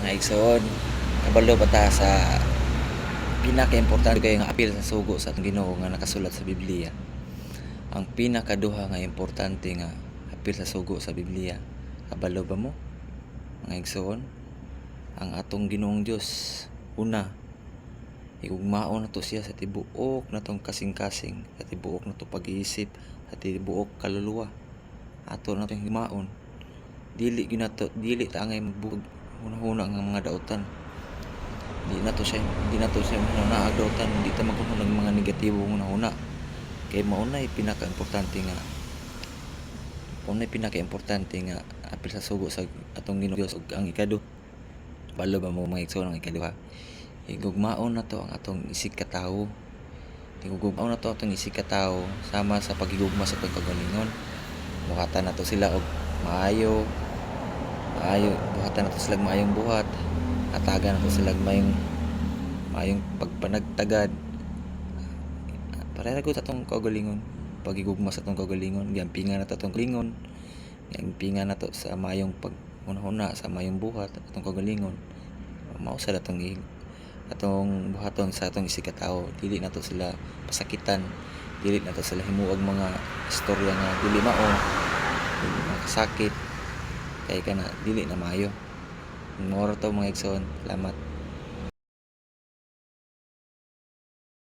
Mga igsoon, kabalo pa ta sa pinaka-importante kay nga apil sa sugo sa atong Ginoo nga nakasulat sa Biblia. Ang pinakaduha nga importante nga apil sa sugo sa Biblia. Kabalo ba mo? Mga igsoon, ang atong Ginoong Dios una igugmaon nato siya sa tibuok natong kasing-kasing, sa tibuok nato pag-iisip, sa tibuok kaluluwa. Ato natong higmaon. Dili ta angay magbug hunahuna nga mga dautan. Di na to siya naag dautan, di ta maghunahuna ng mga negatibo hunahuna. Kay maunay pinaka-importante nga apil sa sugo sa atong Ginoong Dios ug ang ikado. Balo ba mo mga igsoon ang ikaduha? Igugmaon na to ang atong isig katawo. Igugmaon na to atong isig katawo sama sa pagigugma sa atong kagalingon. Buhatan nato sila og maayo, buhatan nato sila maayong buhat. Hatagan nato sila maayong pagpanagtagad. Para sa atong kagalingon, pagigugma sa atong kagalingon, giampingan nato atong kagalingon. Giampingan nato sa maayong paghunahuna sa maayong buhat atong kagalingon. Mao sa atong buhaton sa atong isig katawo. Dili nato sila pasakitan, dili nato sila himuog mga istorya nga dili mao, dili makasakit kay kana dili na maayo. Moro to mga igsoon. Salamat.